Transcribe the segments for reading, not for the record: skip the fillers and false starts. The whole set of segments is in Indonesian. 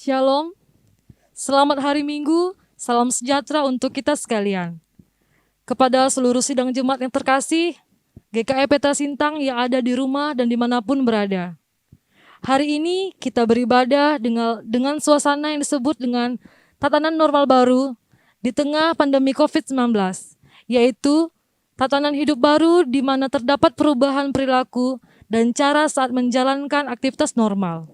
Shalom, selamat hari Minggu, salam sejahtera untuk kita sekalian. Kepada seluruh sidang jemaat yang terkasih, GKI Petra Sintang yang ada di rumah dan dimanapun berada. Hari ini kita beribadah dengan suasana yang disebut dengan tatanan normal baru di tengah pandemi COVID-19, yaitu tatanan hidup baru di mana terdapat perubahan perilaku dan cara saat menjalankan aktivitas normal.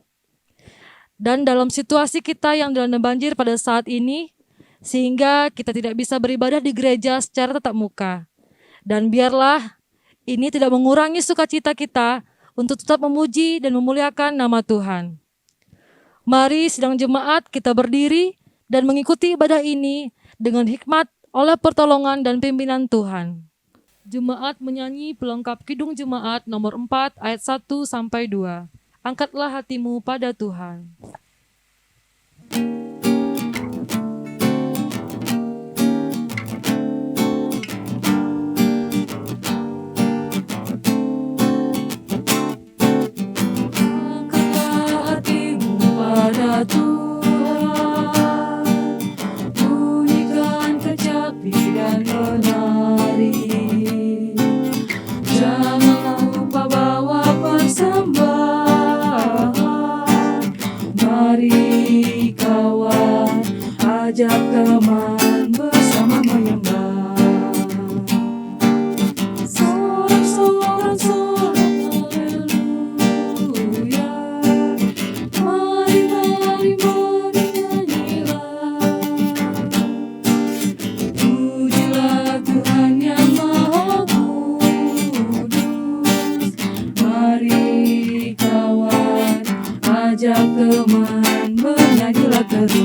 Dan dalam situasi kita yang dilanda banjir pada saat ini, sehingga kita tidak bisa beribadah di gereja secara tatap muka. Dan biarlah ini tidak mengurangi sukacita kita untuk tetap memuji dan memuliakan nama Tuhan. Mari sidang jemaat kita berdiri dan mengikuti ibadah ini dengan hikmat oleh pertolongan dan pimpinan Tuhan. Jemaat menyanyi pelengkap Kidung Jemaat nomor 4 ayat 1-2. Angkatlah hatimu pada Tuhan. Angkatlah hatimu pada Tuhan, bunyikan kecapi dan menari. Jangan lupa bawa persembahan. Mari kawan, ajak teman bersama menyembah. Sorak-sorak haleluya. Mari nyanyilah. Pujilah Tuhan yang Maha Kudus. Mari kawan, ajak teman bernyanyilah terus.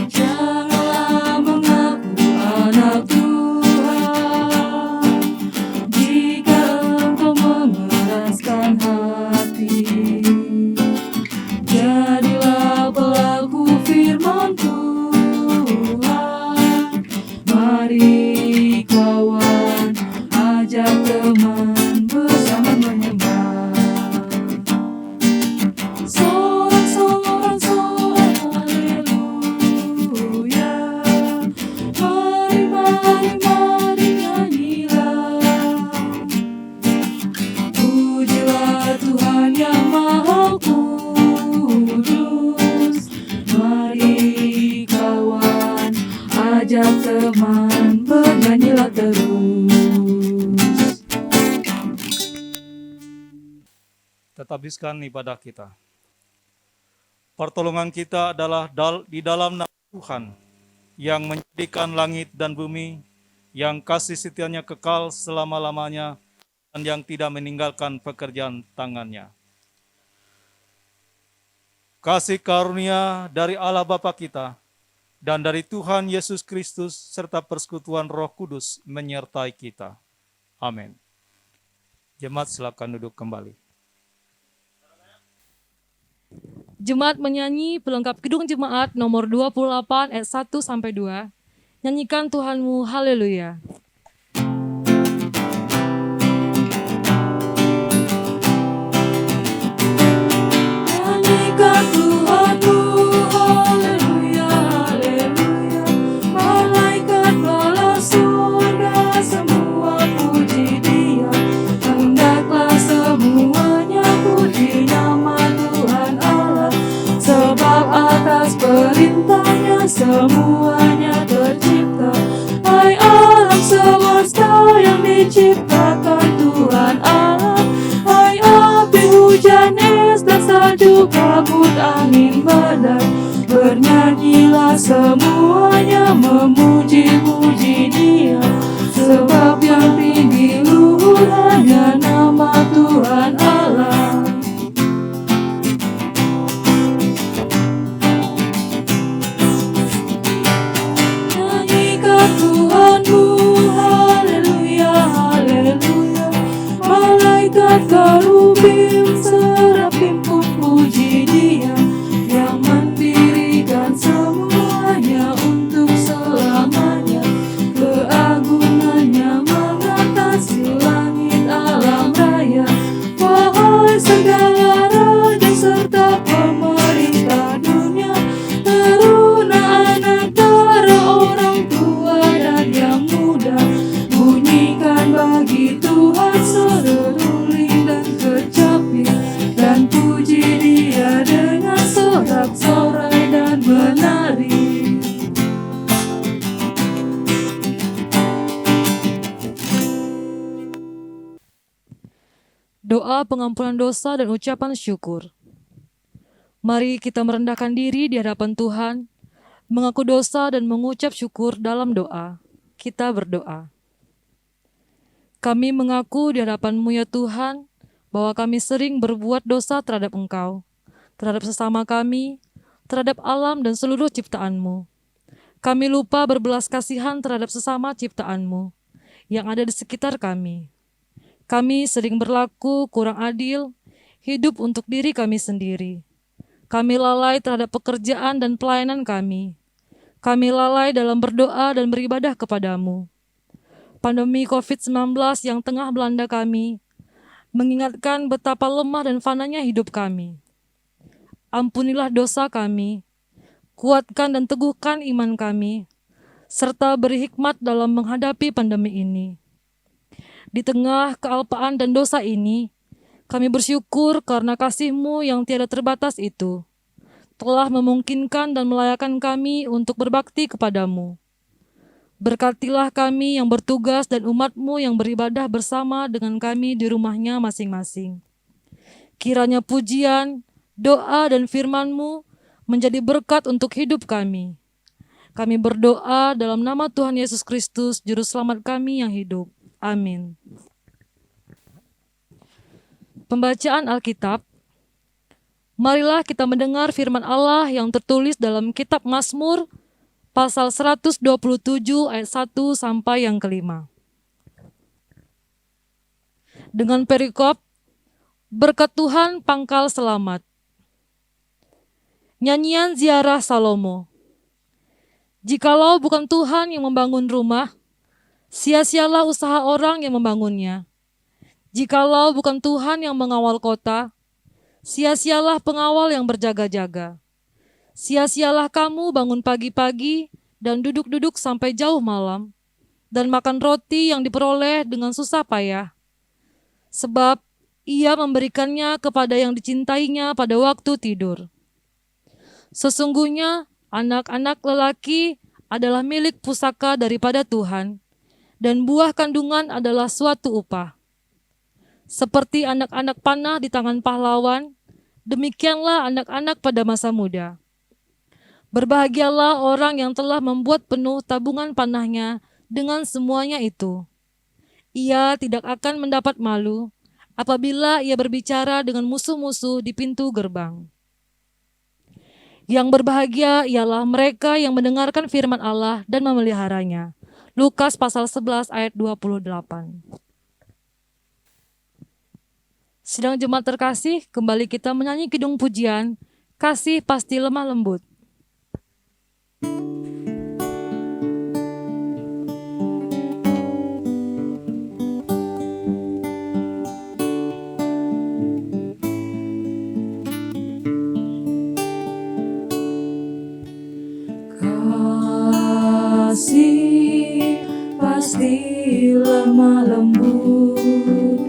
Janganlah mengaku anak Tuhan jika engkau mengeraskan hati. Jadilah pelaku firman Tuhan. Mari kawan, ajak teman bersama menyembah. Sorak-sorak haleluya. Mari nyanyilah. Pujilah Tuhan yang Maha Kudus. Mari kawan, ajak teman bernyanyilah terus. Tetap habiskan ibadah kita. Pertolongan kita adalah di dalam nama Tuhan yang menjadikan langit dan bumi, yang kasih setianya kekal selama-lamanya, dan yang tidak meninggalkan pekerjaan tangannya. Kasih karunia dari Allah Bapa kita dan dari Tuhan Yesus Kristus serta persekutuan Roh Kudus menyertai kita. Amin. Jemaat silakan duduk kembali. Jemaat menyanyi pelengkap Kidung Jemaat nomor 28 ayat 1-2. Nyanyikan Tuhanmu, haleluya. Nyanyikan Tuhanmu, haleluya, haleluya. Malaikat bala surga semua puji Dia. Hendaklah semuanya puji nama Tuhan Allah. Sebab atas perintahnya semuanya tercipta. Hai alam semesta yang diciptakan Tuhan Allah. Hai api, hujan, es, dan salju, kabut, angin, badai. Bernyanyilah semuanya memuji-muji Dia. Sebab yang tinggi luhur hanya nama Tuhan Allah. Nyanyikan Tuhanmu, haleluya, haleluya. Malaikat kerubim serafim pun puji Dia, yang mendirikan semuanya untuk selamanya. doa pengampunan dosa dan ucapan syukur. Mari kita merendahkan diri di hadapan Tuhan, mengaku dosa dan mengucap syukur dalam doa. Kita berdoa. Kami mengaku di hadapan-Mu ya Tuhan, bahwa kami sering berbuat dosa terhadap Engkau, terhadap sesama kami, terhadap alam dan seluruh ciptaan-Mu. Kami lupa berbelas kasihan terhadap sesama ciptaan-Mu yang ada di sekitar kami. Kami sering berlaku kurang adil, hidup untuk diri kami sendiri. Kami lalai terhadap pekerjaan dan pelayanan kami. Kami lalai dalam berdoa dan beribadah kepadamu. Pandemi COVID-19 yang tengah melanda kami mengingatkan betapa lemah dan fananya hidup kami. Ampunilah dosa kami, kuatkan dan teguhkan iman kami, serta beri hikmat dalam menghadapi pandemi ini. Di tengah kealpaan dan dosa ini, kami bersyukur karena kasih-Mu yang tiada terbatas itu telah memungkinkan dan melayakkan kami untuk berbakti kepadamu. Berkatilah kami yang bertugas dan umat-Mu yang beribadah bersama dengan kami di rumahnya masing-masing. Kiranya pujian, doa dan firman-Mu menjadi berkat untuk hidup kami. Kami berdoa dalam nama Tuhan Yesus Kristus, Juru Selamat kami yang hidup. Amin. Pembacaan Alkitab. Marilah kita mendengar firman Allah yang tertulis dalam kitab Mazmur pasal 127 ayat 1 sampai yang kelima. Dengan perikop, berkat Tuhan pangkal selamat. Nyanyian ziarah Salomo. Jikalau bukan Tuhan yang membangun rumah, sia-sialah usaha orang yang membangunnya. Jikalau bukan Tuhan yang mengawal kota, sia-sialah pengawal yang berjaga-jaga. Sia-sialah kamu bangun pagi-pagi dan duduk-duduk sampai jauh malam, dan makan roti yang diperoleh dengan susah payah. Sebab ia memberikannya kepada yang dicintainya pada waktu tidur. Sesungguhnya anak-anak lelaki adalah milik pusaka daripada Tuhan, dan buah kandungan adalah suatu upah. Seperti anak-anak panah di tangan pahlawan, demikianlah anak-anak pada masa muda. Berbahagialah orang yang telah membuat penuh tabungan panahnya dengan semuanya itu. Ia tidak akan mendapat malu apabila ia berbicara dengan musuh-musuh di pintu gerbang. Yang berbahagia ialah mereka yang mendengarkan firman Allah dan memeliharanya. Lukas pasal 11 ayat 28. Sidang jemaat terkasih, kembali kita menyanyi kidung pujian, Kasih Pasti Lemah Lembut. Kasih pasti lemah lembut,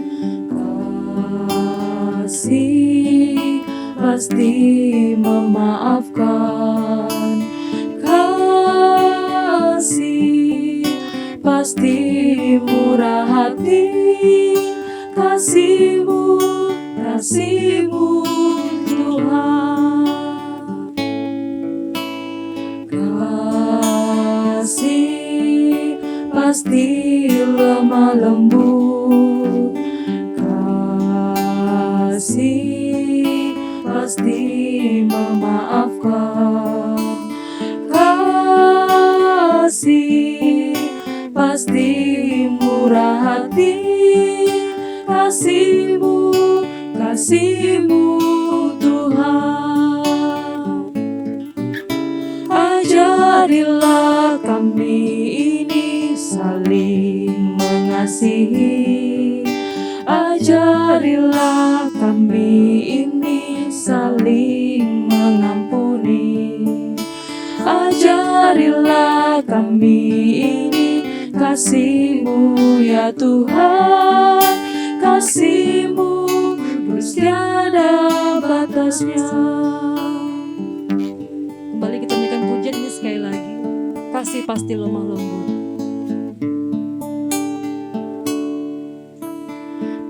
kasih pasti memaafkan, kasih pasti murah hati, kasih-Mu Tuhan. Kasih pasti lemah lembut, kasih pasti memaafkan, kasih pasti murah hati, kasih-Mu Tuhan. Ajarilah kami ini saling mengasihi, ajarilah kami ini saling mengampuni, ajarilah kami ini kasih-Mu ya Tuhan, kasih-Mu tiada batasnya. Kembali kita nyanyikan pujian ini sekali lagi. Kasih pasti lemah lembut.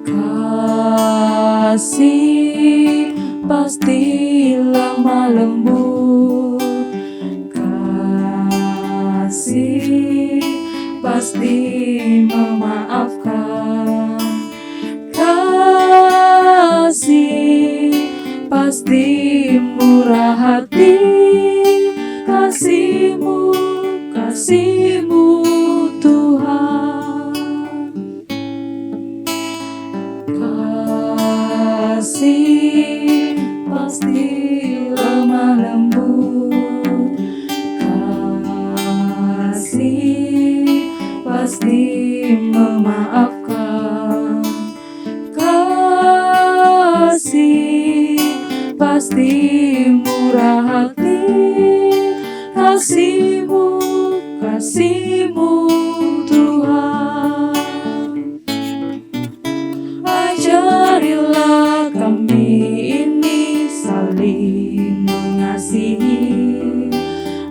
Kasih kasih pasti lemah lembut, kasih pasti memaafkan, kasih pasti murah hati, kasih-Mu, kasih-Mu Tuhan. Kasih pasti lemah lembut, kasih pasti memaafkan, kasih pasti murah hati, kasih-Mu, kasih-Mu Tuhan. Ajarilah kami ini saling mengasihi,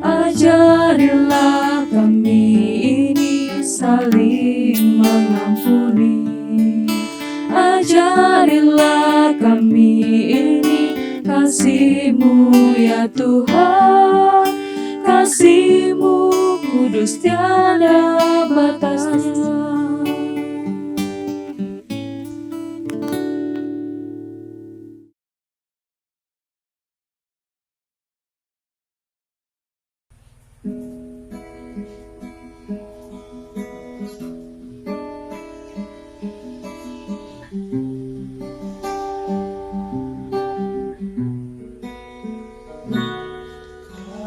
ajarilah kami ini saling mengampuni, ajarilah kami ini kasih-Mu ya Tuhan, kasih-Mu kudus tiada batasnya.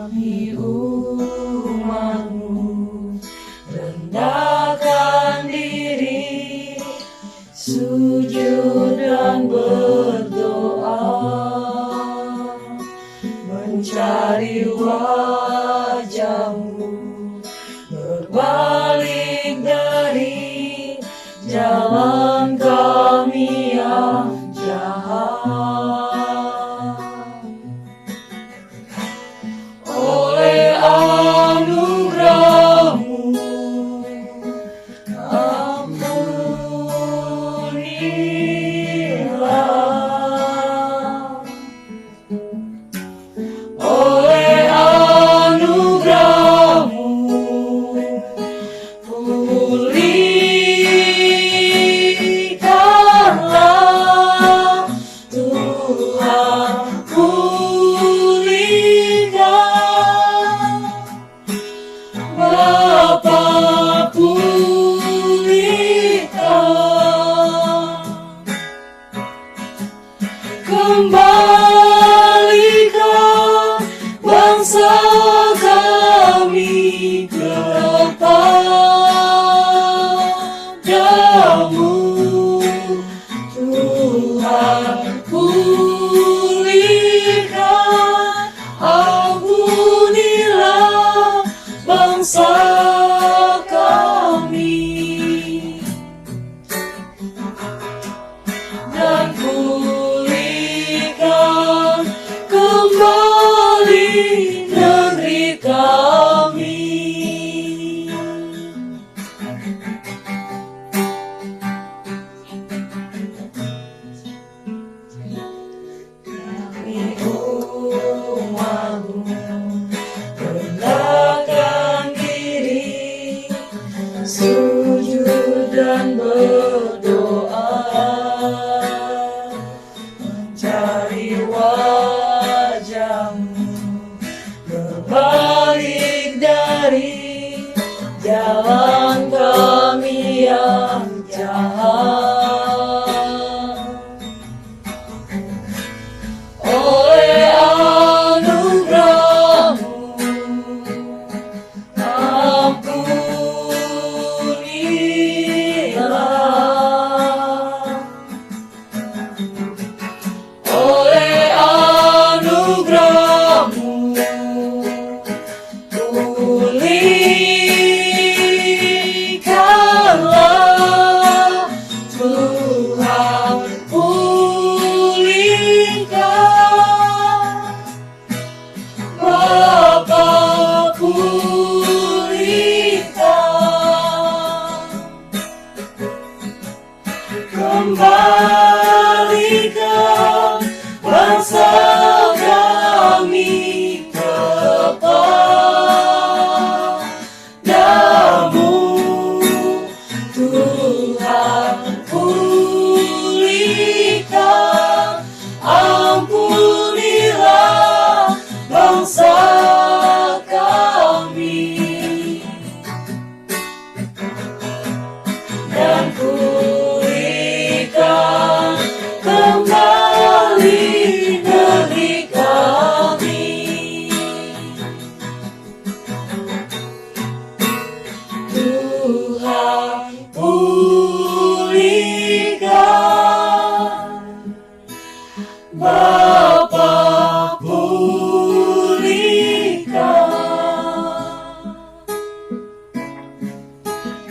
Kami umat-Mu rendahkan diri, sujud dan berdoa, mencari wajah-Mu, berbalik dari jalan kami yang jahat. Oleh anugerah-Mu, ampunilah. Oleh anugerah-Mu, pulihkanlah Tuhan, pulihkan. Bapa, pulihkan. Kembalikan bangsa kami kepadamu, Tuhan, pulihkan, ampunilah bangsa kami, dan pulihkan kembali negeri kami. Kami umat-Mu rendahkan diri, sujud dan berdoa, mencari wajah-Mu, berbalik dari jalan kami yang jahat. Oleh anugerah-Mu, ampunilah. Oleh anugerah-Mu, pulihkanlah Bapa pulihkan,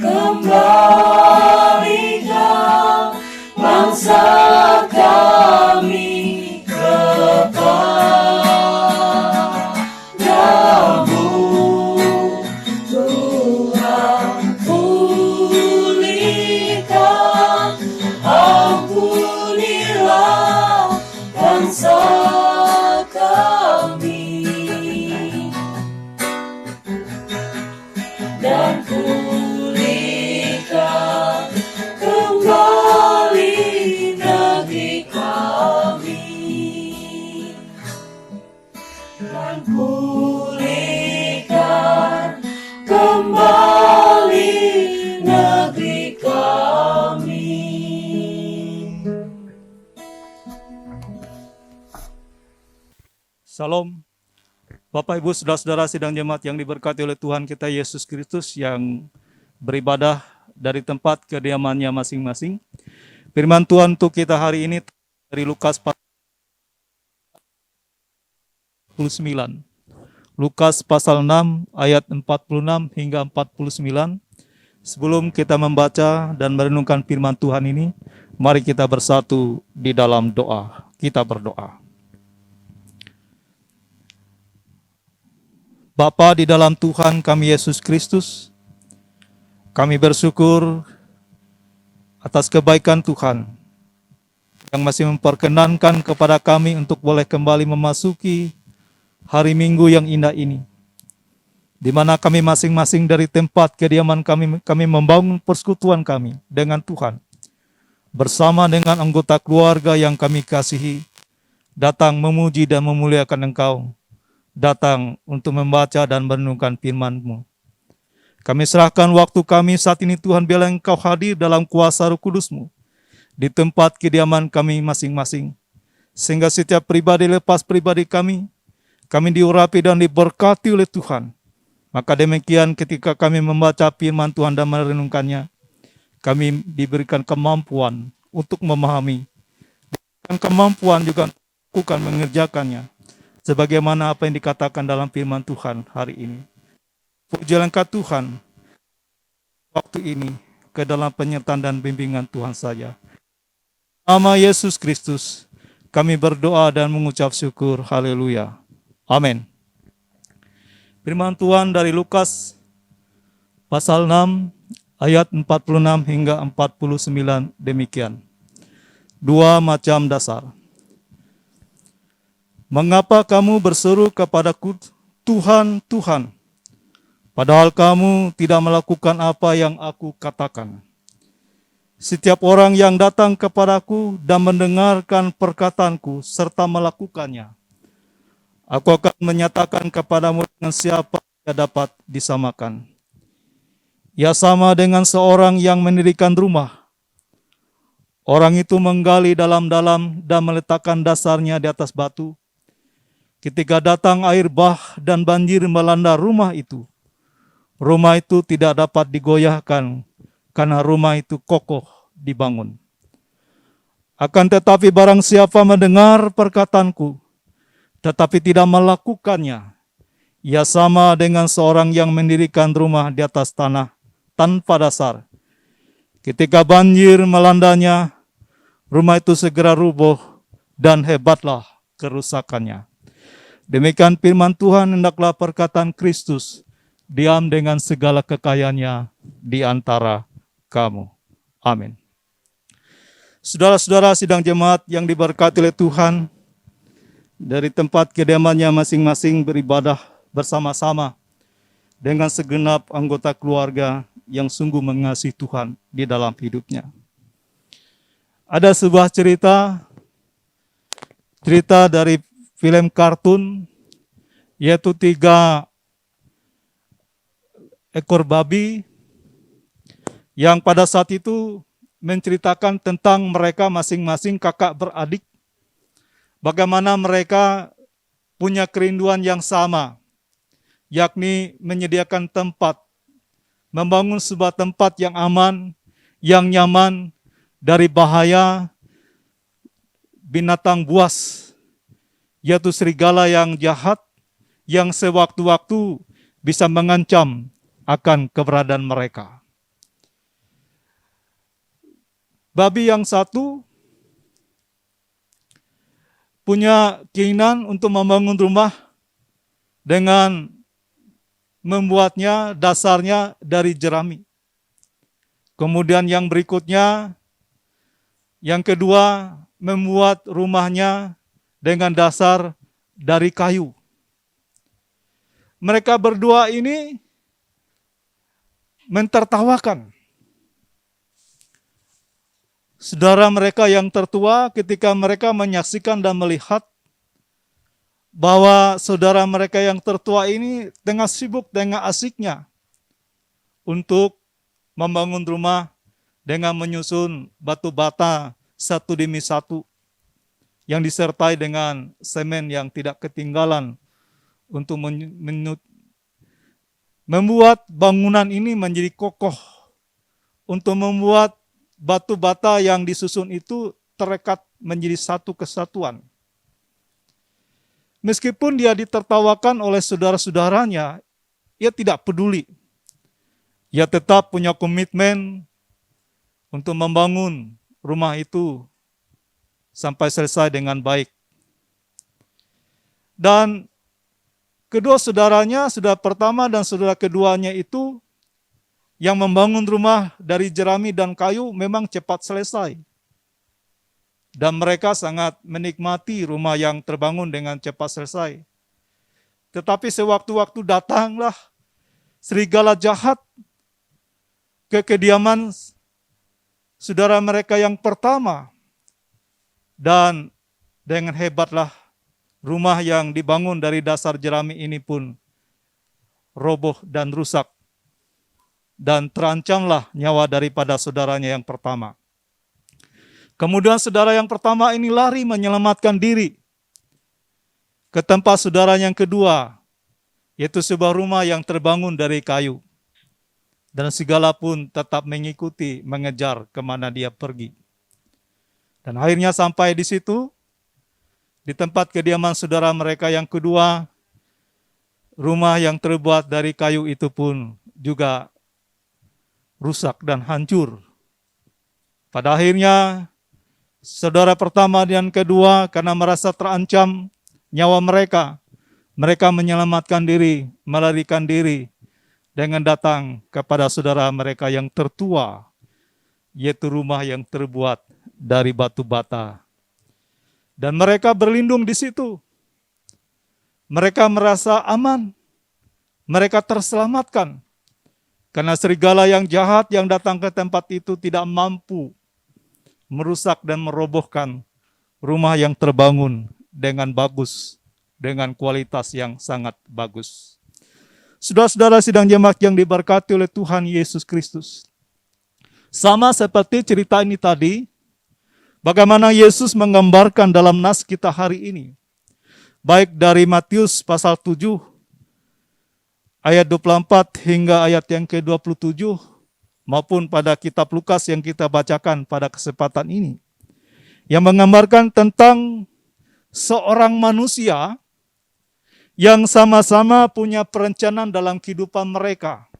kembalikan bangsa kami kepadamu. Tuhan pulihkan, ampunilah bangsa kami, dan pulihkan kembali negeri kami, dan pulihkan kembali negeri kami. Salam. Bapak, Ibu, Saudara-saudara sidang jemaat yang diberkati oleh Tuhan kita Yesus Kristus yang beribadah dari tempat kediamannya masing-masing. Firman Tuhan untuk kita hari ini dari Lukas 49. Lukas pasal 6 ayat 46 hingga 49. Sebelum kita membaca dan merenungkan firman Tuhan ini, mari kita bersatu di dalam doa. Kita berdoa. Bapa di dalam Tuhan kami Yesus Kristus, kami bersyukur atas kebaikan Tuhan yang masih memperkenankan kepada kami untuk boleh kembali memasuki hari Minggu yang indah ini, di mana kami masing-masing dari tempat kediaman kami membangun persekutuan kami dengan Tuhan, bersama dengan anggota keluarga yang kami kasihi, datang memuji dan memuliakan Engkau, datang untuk membaca dan merenungkan firman-Mu. Kami serahkan waktu kami saat ini Tuhan, biarlah Engkau hadir dalam kuasa Roh Kudus-Mu di tempat kediaman kami masing-masing, sehingga setiap pribadi lepas pribadi kami diurapi dan diberkati oleh Tuhan. Maka demikian ketika kami membaca firman Tuhan dan merenungkannya, kami diberikan kemampuan untuk memahami, dan kemampuan juga untuk mengerjakannya, sebagaimana apa yang dikatakan dalam firman Tuhan hari ini. Pujilah Engkau Tuhan, waktu ini ke dalam penyertaan dan bimbingan Tuhan saja. Nama Yesus Kristus, kami berdoa dan mengucap syukur. Haleluya. Amin. Firman Tuhan dari Lukas pasal 6 ayat 46 hingga 49 demikian. Dua macam dasar. Mengapa kamu berseru kepadaku, Tuhan, Tuhan, padahal kamu tidak melakukan apa yang aku katakan? Setiap orang yang datang kepadaku dan mendengarkan perkataanku serta melakukannya, aku akan menyatakan kepadamu dengan siapa ia dapat disamakan. Ia sama dengan seorang yang mendirikan rumah. Orang itu menggali dalam-dalam dan meletakkan dasarnya di atas batu. Ketika datang air bah dan banjir melanda rumah itu tidak dapat digoyahkan karena rumah itu kokoh dibangun. Akan tetapi barang siapa mendengar perkataanku, tetapi tidak melakukannya, ia sama dengan seorang yang mendirikan rumah di atas tanah tanpa dasar. Ketika banjir melandanya, rumah itu segera rubuh dan hebatlah kerusakannya. Demikian firman Tuhan, hendaklah perkataan Kristus diam dengan segala kekayaannya di antara kamu. Amin. Saudara-saudara sidang jemaat yang diberkati oleh Tuhan, dari tempat kediamannya masing-masing beribadah bersama-sama dengan segenap anggota keluarga yang sungguh mengasihi Tuhan di dalam hidupnya. Ada sebuah cerita dari film kartun, yaitu 3 ekor babi yang pada saat itu menceritakan tentang mereka masing-masing kakak beradik, bagaimana mereka punya kerinduan yang sama, yakni menyediakan tempat, membangun sebuah tempat yang aman, yang nyaman dari bahaya binatang buas yaitu serigala yang jahat yang sewaktu-waktu bisa mengancam akan keberadaan mereka. Babi yang satu punya keinginan untuk membangun rumah dengan membuatnya dasarnya dari jerami. Kemudian yang berikutnya, yang kedua, membuat rumahnya dengan dasar dari kayu. Mereka berdua ini mentertawakan saudara mereka yang tertua ketika mereka menyaksikan dan melihat bahwa saudara mereka yang tertua ini tengah sibuk dengan asiknya untuk membangun rumah dengan menyusun batu bata satu demi satu yang disertai dengan semen yang tidak ketinggalan untuk membuat bangunan ini menjadi kokoh, untuk membuat batu bata yang disusun itu terekat menjadi satu kesatuan. Meskipun dia ditertawakan oleh saudara-saudaranya, ia tidak peduli. Ia tetap punya komitmen untuk membangun rumah itu sampai selesai dengan baik. Dan kedua saudaranya, saudara pertama dan saudara keduanya itu yang membangun rumah dari jerami dan kayu memang cepat selesai. Dan mereka sangat menikmati rumah yang terbangun dengan cepat selesai. Tetapi sewaktu-waktu datanglah serigala jahat ke kediaman saudara mereka yang pertama. Dan dengan hebatlah rumah yang dibangun dari dasar jerami ini pun roboh dan rusak. Dan terancamlah nyawa daripada saudaranya yang pertama. Kemudian saudara yang pertama ini lari menyelamatkan diri ke tempat saudara yang kedua, yaitu sebuah rumah yang terbangun dari kayu. Dan segala pun tetap mengikuti, mengejar kemana dia pergi. Dan akhirnya sampai di situ, di tempat kediaman saudara mereka yang kedua, rumah yang terbuat dari kayu itu pun juga rusak dan hancur. Pada akhirnya, saudara pertama dan kedua karena merasa terancam nyawa mereka, mereka menyelamatkan diri, melarikan diri dengan datang kepada saudara mereka yang tertua, yaitu rumah yang terbuat dari batu bata. Dan mereka berlindung di situ. Mereka merasa aman, mereka terselamatkan. Karena serigala yang jahat yang datang ke tempat itu tidak mampu merusak dan merobohkan rumah yang terbangun dengan bagus, dengan kualitas yang sangat bagus. Saudara-saudara sidang jemaat yang diberkati oleh Tuhan Yesus Kristus. Sama seperti cerita ini tadi, bagaimana Yesus menggambarkan dalam nas kita hari ini. Baik dari Matius pasal 7, ayat 24 hingga ayat yang ke-27, maupun pada kitab Lukas yang kita bacakan pada kesempatan ini. Yang menggambarkan tentang seorang manusia yang sama-sama punya perencanaan dalam kehidupan mereka.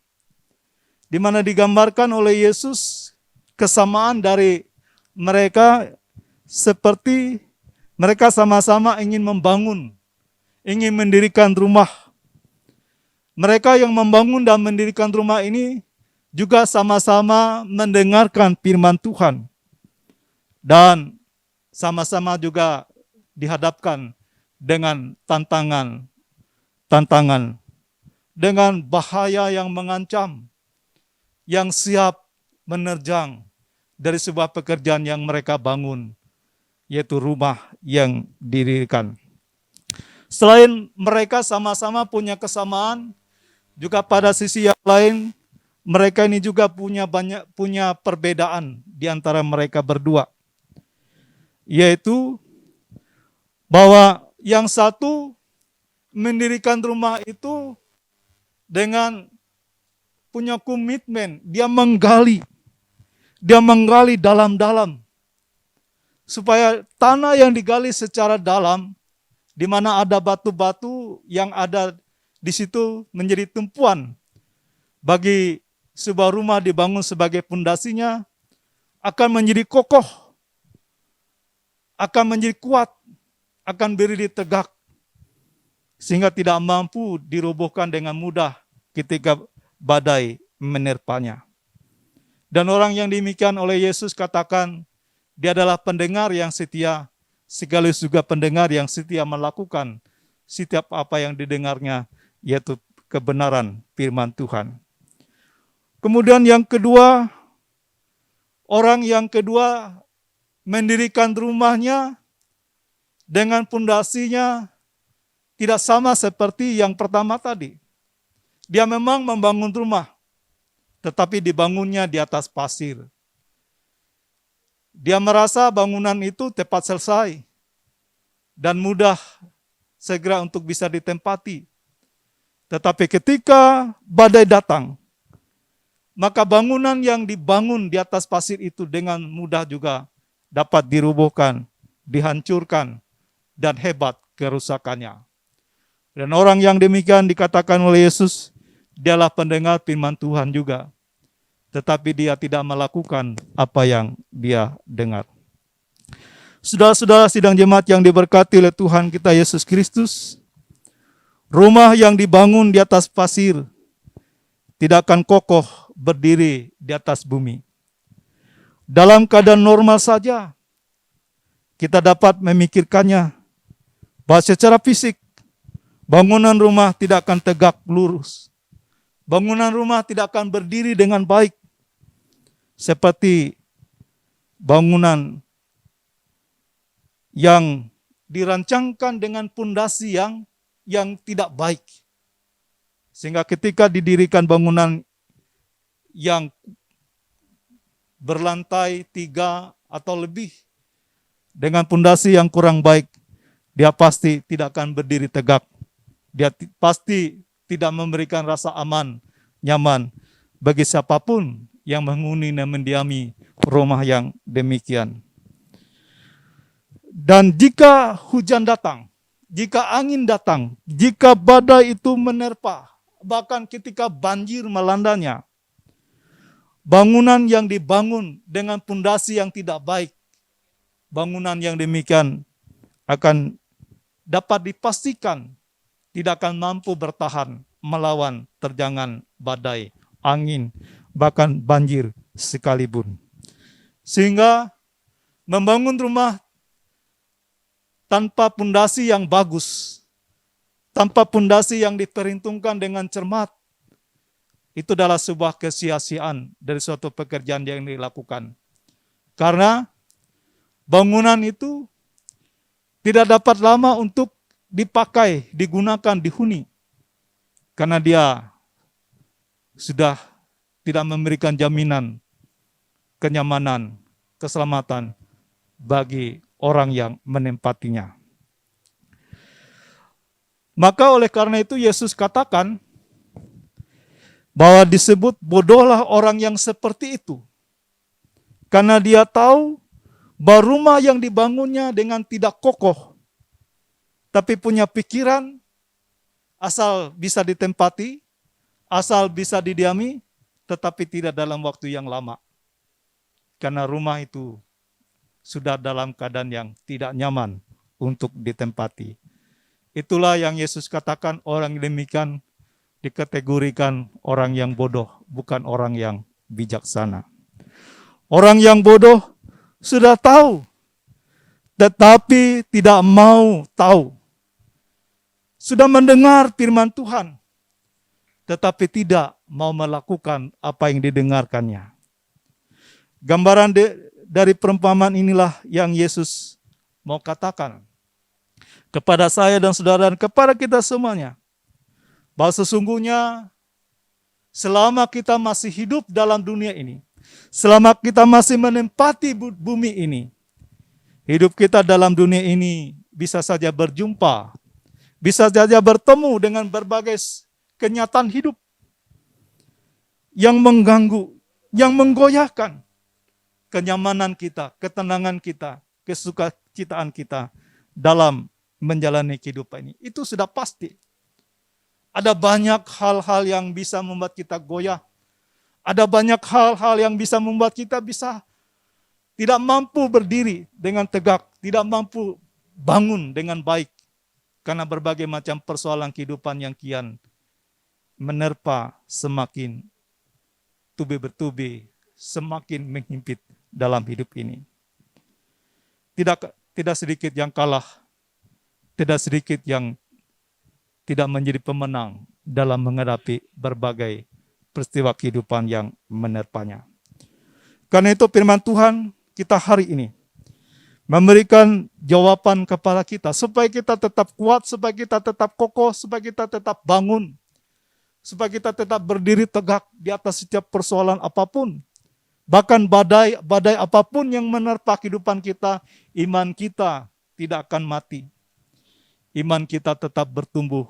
Di mana digambarkan oleh Yesus kesamaan dari mereka seperti mereka sama-sama ingin membangun, ingin mendirikan rumah. Mereka yang membangun dan mendirikan rumah ini juga sama-sama mendengarkan firman Tuhan. Dan sama-sama juga dihadapkan dengan tantangan dengan bahaya yang mengancam, yang siap menerjang dari sebuah pekerjaan yang mereka bangun, yaitu rumah yang didirikan. Selain mereka sama-sama punya kesamaan, juga pada sisi yang lain, mereka ini juga punya perbedaan di antara mereka berdua. Yaitu bahwa yang satu mendirikan rumah itu dengan punya komitmen, dia menggali dalam-dalam supaya tanah yang digali secara dalam di mana ada batu-batu yang ada di situ menjadi tumpuan bagi sebuah rumah dibangun sebagai pondasinya, akan menjadi kokoh, akan menjadi kuat, akan berdiri tegak, sehingga tidak mampu dirobohkan dengan mudah ketika badai menerpanya. Dan orang yang demikian oleh Yesus katakan, dia adalah pendengar yang setia, sekaligus juga pendengar yang setia melakukan setiap apa yang didengarnya, yaitu kebenaran firman Tuhan. Kemudian yang kedua, orang yang kedua mendirikan rumahnya dengan pondasinya tidak sama seperti yang pertama tadi. Dia memang membangun rumah, tetapi dibangunnya di atas pasir. Dia merasa bangunan itu tepat selesai dan mudah segera untuk bisa ditempati. Tetapi ketika badai datang, maka bangunan yang dibangun di atas pasir itu dengan mudah juga dapat dirobohkan, dihancurkan, dan hebat kerusakannya. Dan orang yang demikian dikatakan oleh Yesus, dialah pendengar firman Tuhan juga, tetapi dia tidak melakukan apa yang dia dengar. Saudara-saudara sidang jemaat yang diberkati oleh Tuhan kita Yesus Kristus, rumah yang dibangun di atas pasir tidak akan kokoh berdiri di atas bumi. Dalam keadaan normal saja, kita dapat memikirkannya bahwa secara fisik, bangunan rumah tidak akan tegak lurus. Bangunan rumah tidak akan berdiri dengan baik seperti bangunan yang dirancangkan dengan pondasi yang tidak baik. Sehingga ketika didirikan bangunan yang berlantai 3 atau lebih dengan pondasi yang kurang baik, dia pasti tidak akan berdiri tegak. Dia pasti tidak memberikan rasa aman, nyaman bagi siapapun yang menghuni dan mendiami rumah yang demikian. Dan jika hujan datang, jika angin datang, jika badai itu menerpa, bahkan ketika banjir melandanya, bangunan yang dibangun dengan pondasi yang tidak baik, bangunan yang demikian akan dapat dipastikan tidak akan mampu bertahan melawan terjangan badai, angin, bahkan banjir sekalipun. Sehingga membangun rumah tanpa pondasi yang bagus, tanpa pondasi yang diperhitungkan dengan cermat, itu adalah sebuah kesia-siaan dari suatu pekerjaan yang dilakukan. Karena bangunan itu tidak dapat lama untuk dipakai, digunakan, dihuni. Karena dia sudah tidak memberikan jaminan kenyamanan, keselamatan bagi orang yang menempatinya. Maka oleh karena itu Yesus katakan bahwa disebut bodohlah orang yang seperti itu. Karena dia tahu bahwa rumah yang dibangunnya dengan tidak kokoh, tapi punya pikiran, asal bisa ditempati, asal bisa didiami, tetapi tidak dalam waktu yang lama. Karena rumah itu sudah dalam keadaan yang tidak nyaman untuk ditempati. Itulah yang Yesus katakan, orang demikian dikategorikan orang yang bodoh, bukan orang yang bijaksana. Orang yang bodoh sudah tahu, tetapi tidak mau tahu. Sudah mendengar firman Tuhan, tetapi tidak mau melakukan apa yang didengarkannya. Gambaran dari perumpamaan inilah yang Yesus mau katakan kepada saya dan saudara dan kepada kita semuanya, bahwa sesungguhnya selama kita masih hidup dalam dunia ini, selama kita masih menempati bumi ini, hidup kita dalam dunia ini bisa saja berjumpa, bisa saja bertemu dengan berbagai kenyataan hidup yang mengganggu, yang menggoyahkan kenyamanan kita, ketenangan kita, kesukacitaan kita dalam menjalani kehidupan ini. Itu sudah pasti. Ada banyak hal-hal yang bisa membuat kita goyah. Ada banyak hal-hal yang bisa membuat kita bisa tidak mampu berdiri dengan tegak, tidak mampu bangun dengan baik. Karena berbagai macam persoalan kehidupan yang kian menerpa semakin tubi bertubi, semakin menghimpit dalam hidup ini. Tidak sedikit yang kalah, tidak sedikit yang tidak menjadi pemenang dalam menghadapi berbagai peristiwa kehidupan yang menerpanya. Karena itu firman Tuhan kita hari ini memberikan jawaban kepada kita supaya kita tetap kuat, supaya kita tetap kokoh, supaya kita tetap bangun, supaya kita tetap berdiri tegak di atas setiap persoalan apapun. Bahkan badai apapun yang menerpa kehidupan kita, iman kita tidak akan mati. Iman kita tetap bertumbuh.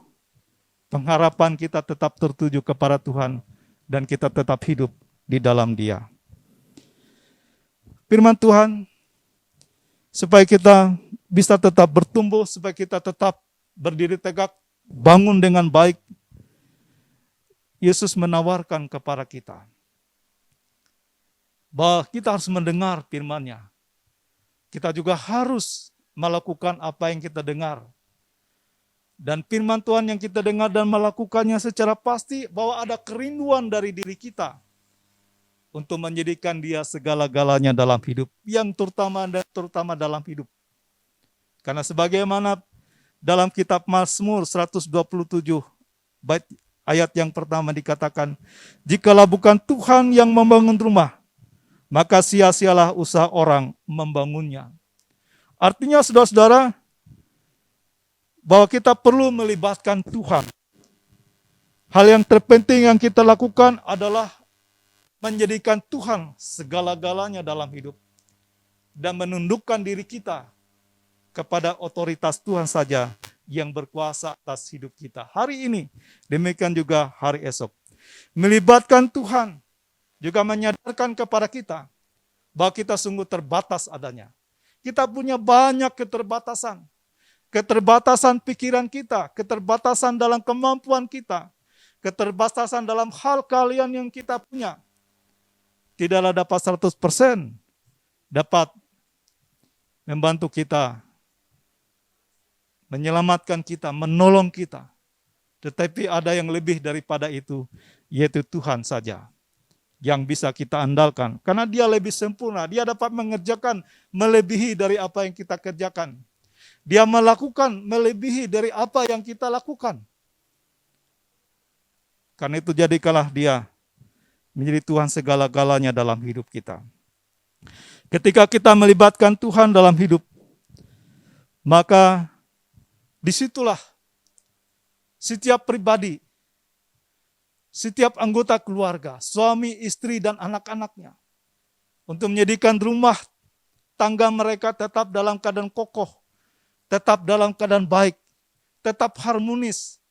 Pengharapan kita tetap tertuju kepada Tuhan dan kita tetap hidup di dalam Dia. Firman Tuhan supaya kita bisa tetap bertumbuh, supaya kita tetap berdiri tegak, bangun dengan baik. Yesus menawarkan kepada kita bahwa kita harus mendengar firman-Nya. Kita juga harus melakukan apa yang kita dengar. Dan firman Tuhan yang kita dengar dan melakukannya secara pasti bahwa ada kerinduan dari diri kita untuk menjadikan Dia segala-galanya dalam hidup, yang terutama dalam hidup. Karena sebagaimana dalam kitab Mazmur 127 ayat yang pertama dikatakan, jikalau bukan Tuhan yang membangun rumah, maka sia-sialah usaha orang membangunnya. Artinya saudara-saudara, bahwa kita perlu melibatkan Tuhan. Hal yang terpenting yang kita lakukan adalah menjadikan Tuhan segala-galanya dalam hidup dan menundukkan diri kita kepada otoritas Tuhan saja yang berkuasa atas hidup kita. Hari ini, demikian juga hari esok. Melibatkan Tuhan juga menyadarkan kepada kita bahwa kita sungguh terbatas adanya. Kita punya banyak keterbatasan. Keterbatasan pikiran kita, keterbatasan dalam kemampuan kita, keterbatasan dalam hal kalian yang kita punya. Tidaklah dapat 100% dapat membantu kita, menyelamatkan kita, menolong kita. Tetapi ada yang lebih daripada itu, yaitu Tuhan saja yang bisa kita andalkan. Karena Dia lebih sempurna, Dia dapat mengerjakan melebihi dari apa yang kita kerjakan. Dia melakukan melebihi dari apa yang kita lakukan. Karena itu jadikanlah Dia menjadi Tuhan segala-galanya dalam hidup kita. Ketika kita melibatkan Tuhan dalam hidup, maka disitulah setiap pribadi, setiap anggota keluarga, suami, istri, dan anak-anaknya, untuk menjadikan rumah tangga mereka tetap dalam keadaan kokoh, tetap dalam keadaan baik, tetap harmonis.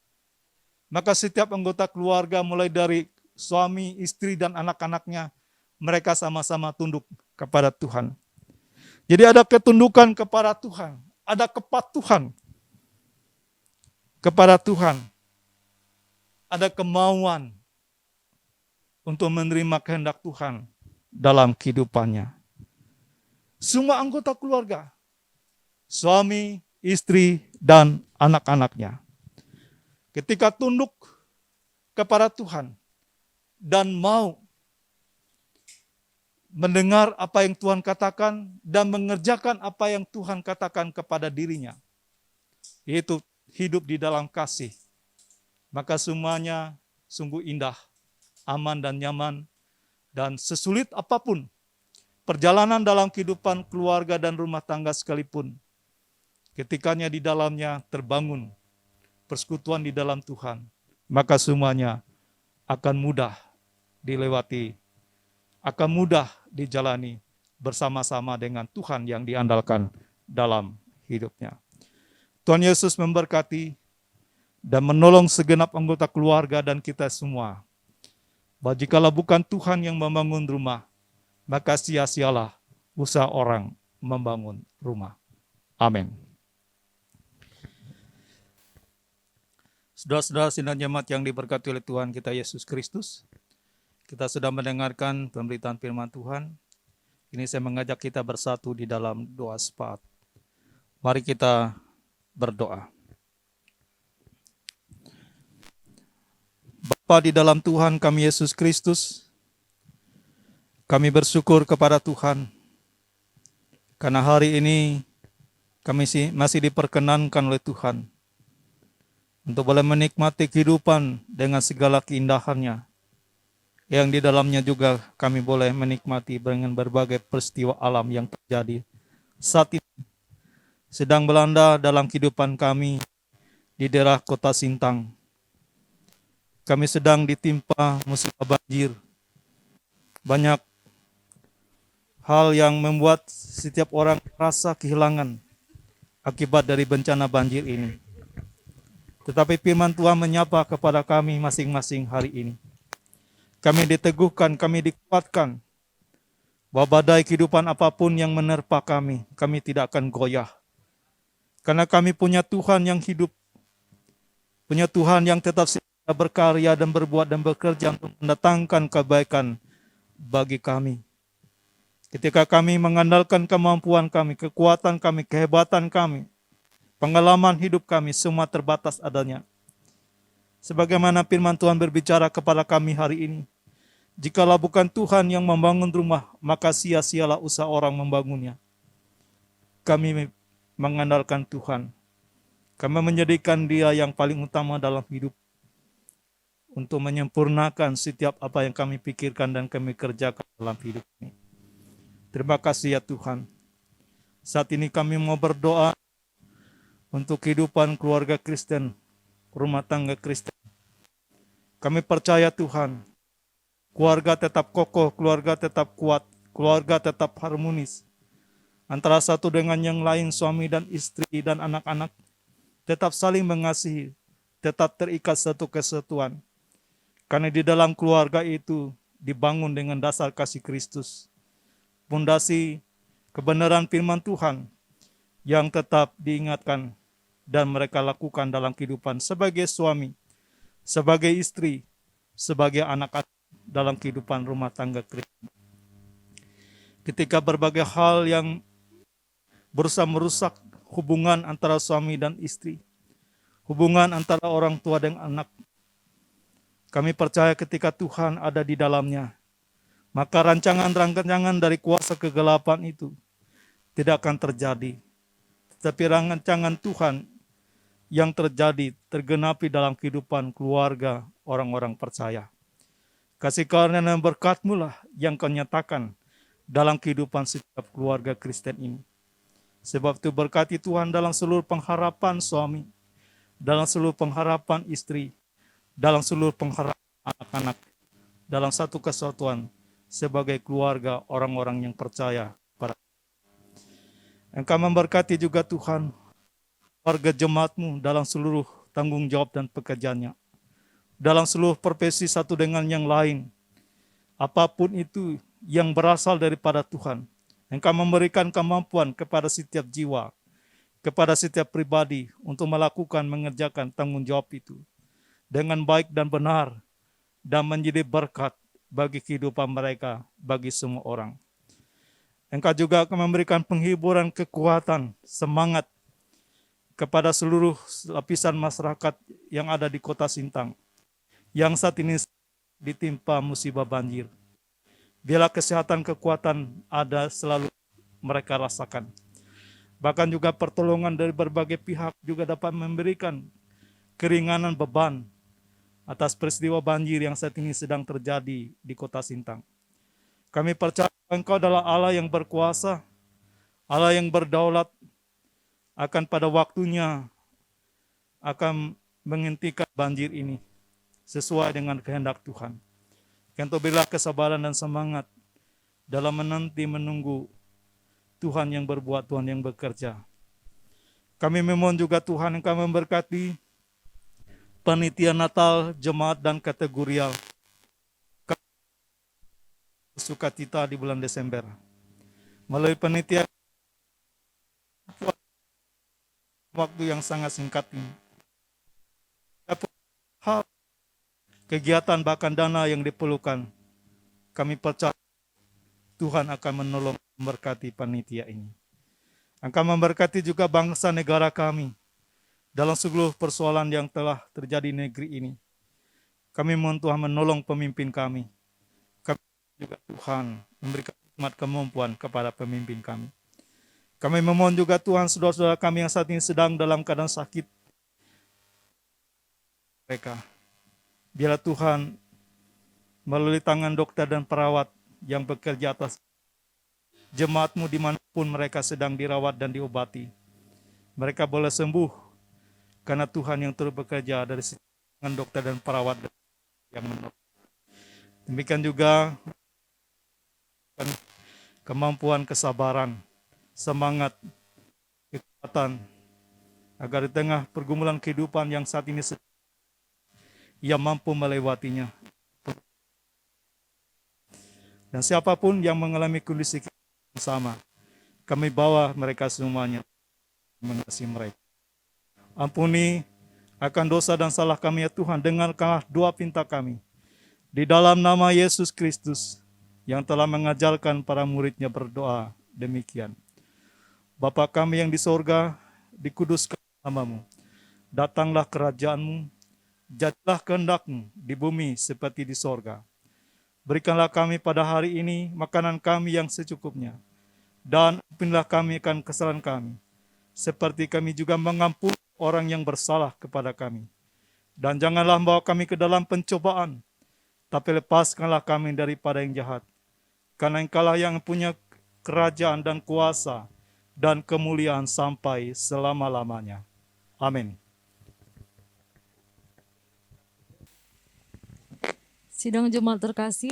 Maka setiap anggota keluarga mulai dari suami, istri, dan anak-anaknya, mereka sama-sama tunduk kepada Tuhan. Jadi ada ketundukan kepada Tuhan, ada kepatuhan kepada Tuhan, ada kemauan untuk menerima kehendak Tuhan dalam kehidupannya. Semua anggota keluarga, suami, istri, dan anak-anaknya, ketika tunduk kepada Tuhan dan mau mendengar apa yang Tuhan katakan dan mengerjakan apa yang Tuhan katakan kepada dirinya, yaitu hidup di dalam kasih, maka semuanya sungguh indah, aman dan nyaman, dan sesulit apapun perjalanan dalam kehidupan keluarga dan rumah tangga sekalipun, ketikanya di dalamnya terbangun persekutuan di dalam Tuhan, maka semuanya akan mudah dilewati, akan mudah dijalani bersama-sama dengan Tuhan yang diandalkan dalam hidupnya. Tuhan Yesus memberkati dan menolong segenap anggota keluarga dan kita semua. Bahwa jikalau bukan Tuhan yang membangun rumah, maka sia-sialah usaha orang membangun rumah. Amin. Saudara-saudara sidang jemaat yang diberkati oleh Tuhan kita Yesus Kristus, kita sudah mendengarkan pemberitaan firman Tuhan. Ini saya mengajak kita bersatu di dalam doa syafaat. Mari kita berdoa. Bapa di dalam Tuhan kami Yesus Kristus, kami bersyukur kepada Tuhan karena hari ini kami masih diperkenankan oleh Tuhan untuk boleh menikmati kehidupan dengan segala keindahannya, yang di dalamnya juga kami boleh menikmati dengan berbagai peristiwa alam yang terjadi saat ini sedang melanda dalam kehidupan kami di daerah kota Sintang. Kami sedang ditimpa musibah banjir. Banyak hal yang membuat setiap orang merasa kehilangan akibat dari bencana banjir ini. Tetapi firman Tuhan menyapa kepada kami masing-masing hari ini. Kami diteguhkan, kami dikuatkan bahwa badai kehidupan apapun yang menerpa kami tidak akan goyah. Karena kami punya Tuhan yang hidup, punya Tuhan yang tetap berkarya dan berbuat dan bekerja untuk mendatangkan kebaikan bagi kami. Ketika kami mengandalkan kemampuan kami, kekuatan kami, kehebatan kami, pengalaman hidup kami, semua terbatas adanya. Sebagaimana firman Tuhan berbicara kepada kami hari ini, jikalau bukan Tuhan yang membangun rumah, maka sia-sialah usaha orang membangunnya. Kami mengandalkan Tuhan. Kami menjadikan Dia yang paling utama dalam hidup, untuk menyempurnakan setiap apa yang kami pikirkan dan kami kerjakan dalam hidup ini. Terima kasih ya Tuhan. Saat ini kami mau berdoa untuk kehidupan keluarga Kristen, rumah tangga Kristen. Kami percaya Tuhan, keluarga tetap kokoh, keluarga tetap kuat, keluarga tetap harmonis. Antara satu dengan yang lain, suami dan istri dan anak-anak tetap saling mengasihi, tetap terikat satu kesatuan. Karena di dalam keluarga itu dibangun dengan dasar kasih Kristus. Pondasi kebenaran firman Tuhan yang tetap diingatkan dan mereka lakukan dalam kehidupan sebagai suami, sebagai istri, sebagai anak-anak dalam kehidupan rumah tangga Kristen. Ketika berbagai hal yang berusaha merusak hubungan antara suami dan istri, hubungan antara orang tua dan anak, kami percaya ketika Tuhan ada di dalamnya, maka rancangan-rancangan dari kuasa kegelapan itu tidak akan terjadi. Tetapi rancangan Tuhan yang terjadi tergenapi dalam kehidupan keluarga orang-orang percaya. Kasih karunia dan berkat-Mu lah yang Kau nyatakan dalam kehidupan setiap keluarga Kristen ini. Sebab itu berkati Tuhan dalam seluruh pengharapan suami, dalam seluruh pengharapan istri, dalam seluruh pengharapan anak-anak, dalam satu kesatuan sebagai keluarga orang-orang yang percaya. Engkau memberkati juga Tuhan warga jemaat-Mu dalam seluruh tanggung jawab dan pekerjaannya, dalam seluruh profesi satu dengan yang lain. Apapun itu yang berasal daripada Tuhan, Engkau memberikan kemampuan kepada setiap jiwa, kepada setiap pribadi untuk melakukan, mengerjakan tanggung jawab itu dengan baik dan benar, dan menjadi berkat bagi kehidupan mereka, bagi semua orang. Engkau juga akan memberikan penghiburan, kekuatan, semangat kepada seluruh lapisan masyarakat yang ada di kota Sintang, yang saat ini ditimpa musibah banjir. Biarlah kesehatan, kekuatan ada selalu mereka rasakan. Bahkan juga pertolongan dari berbagai pihak juga dapat memberikan keringanan beban atas peristiwa banjir yang saat ini sedang terjadi di kota Sintang. Kami percaya Engkau adalah Allah yang berkuasa, Allah yang berdaulat, akan pada waktunya akan menghentikan banjir ini sesuai dengan kehendak Tuhan. Engkau berilah kesabaran dan semangat dalam menanti menunggu Tuhan yang berbuat, Tuhan yang bekerja. Kami memohon juga Tuhan Engkau memberkati panitia Natal, jemaat dan kategorial sukacita di bulan Desember. Melalui panitia waktu yang sangat singkat ini, kegiatan bahkan dana yang diperlukan, kami percaya Tuhan akan menolong memberkati panitia ini. Akan memberkati juga bangsa negara kami dalam seluruh persoalan yang telah terjadi di negeri ini. Kami mohon Tuhan menolong pemimpin kami. Kami juga Tuhan memberikan hikmat kemampuan kepada pemimpin kami. Kami memohon juga Tuhan saudara-saudara kami yang saat ini sedang dalam keadaan sakit mereka. Biarlah Tuhan melalui tangan dokter dan perawat yang bekerja atas jemaat-Mu dimanapun mereka sedang dirawat dan diobati. Mereka boleh sembuh karena Tuhan yang turut bekerja dari tangan dokter dan perawat yang menolong. Demikian juga kemampuan kesabaran, semangat, kekuatan, agar di tengah pergumulan kehidupan yang saat ini ia mampu melewatinya. Dan siapapun yang mengalami kondisi yang sama, kami bawa mereka semuanya, mengasihi mereka. Ampuni akan dosa dan salah kami ya Tuhan, dengarkanlah doa pinta kami. Di dalam nama Yesus Kristus, yang telah mengajarkan para muridnya berdoa demikian. Bapa kami yang di sorga, dikuduskan namamu. Datanglah kerajaan-Mu, jadilah kehendak-Mu di bumi seperti di sorga. Berikanlah kami pada hari ini makanan kami yang secukupnya. Dan ampunilah kami akan kesalahan kami, seperti kami juga mengampuni orang yang bersalah kepada kami. Dan janganlah membawa kami ke dalam pencobaan, tapi lepaskanlah kami daripada yang jahat. Karena Engkaulah yang punya kerajaan dan kuasa dan kemuliaan sampai selama-lamanya. Amin. Sidang jemaat terkasih,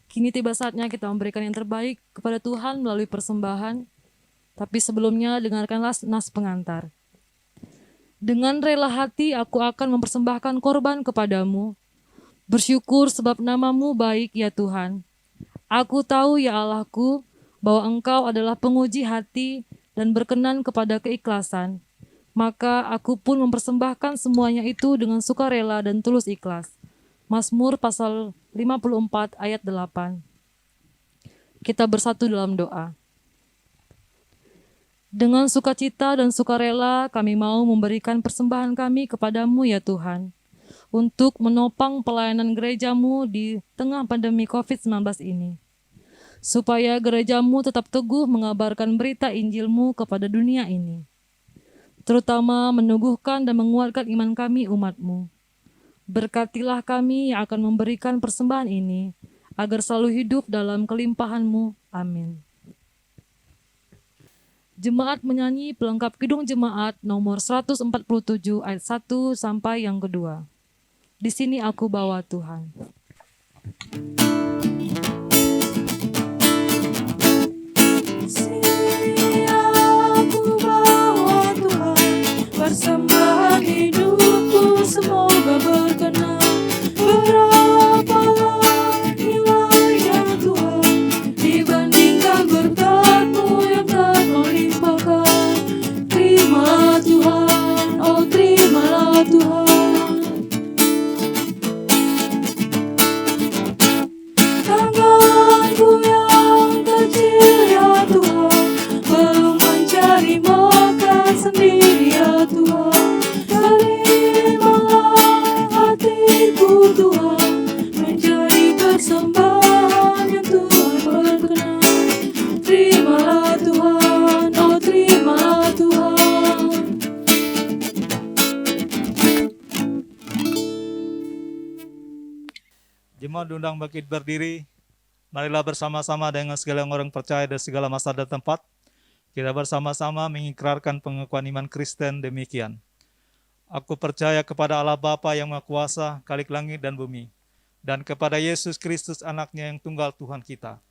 kini tiba saatnya kita memberikan yang terbaik kepada Tuhan melalui persembahan. Tapi sebelumnya dengarkanlah nas pengantar. Dengan rela hati aku akan mempersembahkan korban kepadamu. Bersyukur sebab namamu baik ya Tuhan. Aku tahu ya Allahku bahwa Engkau adalah penguji hati dan berkenan kepada keikhlasan. Maka aku pun mempersembahkan semuanya itu dengan sukarela dan tulus ikhlas. Mazmur pasal 54 ayat 8. Kita bersatu dalam doa. Dengan sukacita dan sukarela kami mau memberikan persembahan kami kepadamu ya Tuhan, untuk menopang pelayanan gerejamu di tengah pandemi COVID-19 ini, supaya gerejamu tetap teguh mengabarkan berita Injilmu kepada dunia ini, terutama meneguhkan dan menguatkan iman kami umatmu. Berkatilah kami yang akan memberikan persembahan ini, agar selalu hidup dalam kelimpahan-Mu. Amin. Jemaat menyanyi pelengkap Kidung Jemaat nomor 147 ayat 1 sampai yang kedua. Di sini aku bawa Tuhan. Sini aku bawa Tuhan, persembahan hidupku semoga berkenan. Berapalah nilainya Tuhan dibandingkan berkat-Mu yang tak melimpahkan. Terimalah Tuhan, oh terimalah Tuhan. Tanganku yang kecil ya Tuhan, belum mencari makan sendiri ya Tuhan. Terimalah hatiku Tuhan, menjadi persembahan yang Tuhan berkenan. Terimalah Tuhan, oh terimalah Tuhan. Jemaat diundang bangkit berdiri. Marilah bersama-sama dengan segala orang percaya dari segala masa dan tempat. Kita bersama-sama mengikrarkan pengakuan iman Kristen demikian. Aku percaya kepada Allah Bapa yang Maha Kuasa, Khalik langit dan bumi, dan kepada Yesus Kristus anaknya yang tunggal Tuhan kita,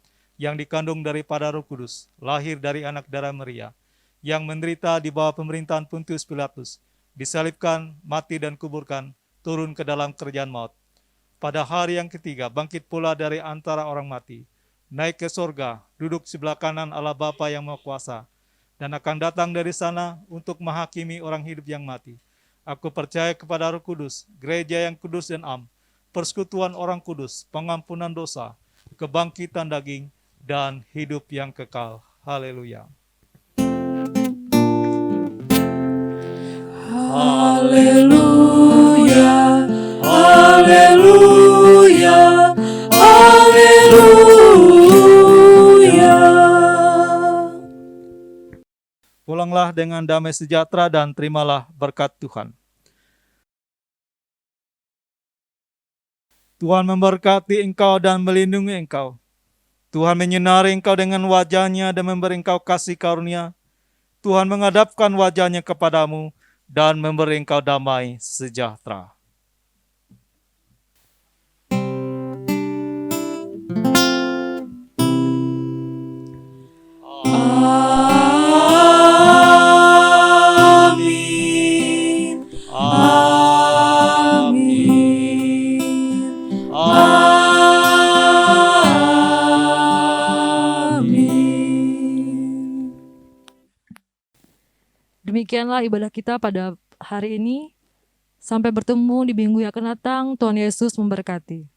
yang dikandung daripada Roh Kudus, lahir dari anak darah Maria, yang menderita di bawah pemerintahan Pontius Pilatus, disalibkan, mati dan kuburkan, turun ke dalam kerjaan maut. Pada hari yang ketiga, bangkit pula dari antara orang mati, naik ke sorga, duduk sebelah kanan Allah Bapa yang Maha Kuasa, dan akan datang dari sana untuk menghakimi orang hidup yang mati. Aku percaya kepada Roh Kudus, gereja yang kudus dan am, persekutuan orang kudus, pengampunan dosa, kebangkitan daging, dan hidup yang kekal. Haleluya. Haleluya, haleluya, haleluya. Pulanglah dengan damai sejahtera dan terimalah berkat Tuhan. Tuhan memberkati engkau dan melindungi engkau. Tuhan menyinari engkau dengan wajah-Nya dan memberi engkau kasih karunia. Tuhan menghadapkan wajah-Nya kepadamu dan memberi engkau damai sejahtera. Amin, amin, amin. Demikianlah ibadah kita pada hari ini. Sampai bertemu di minggu yang akan datang. Tuhan Yesus memberkati.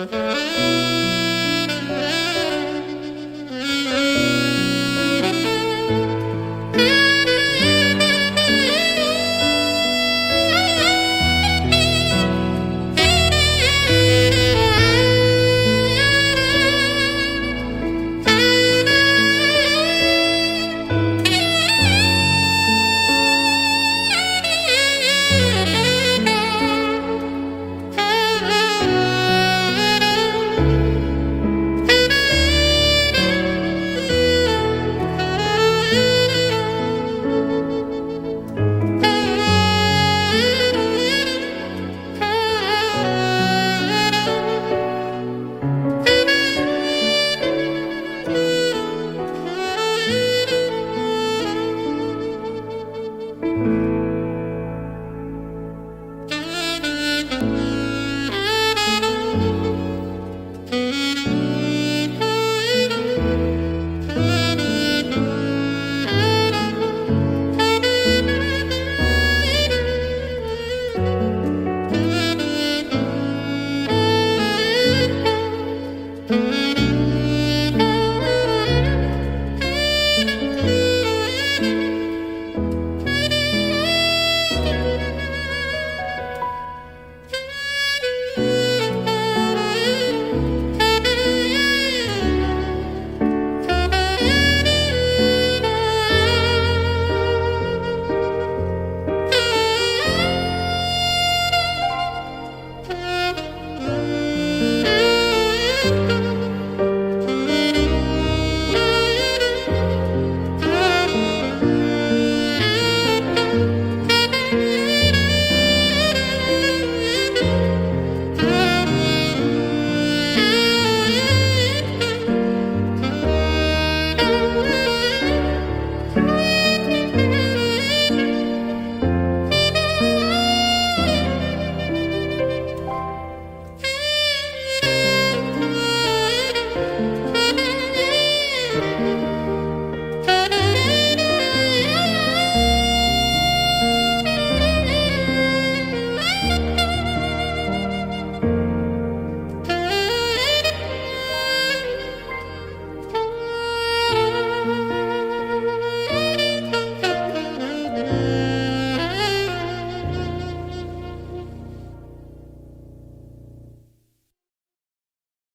Amin.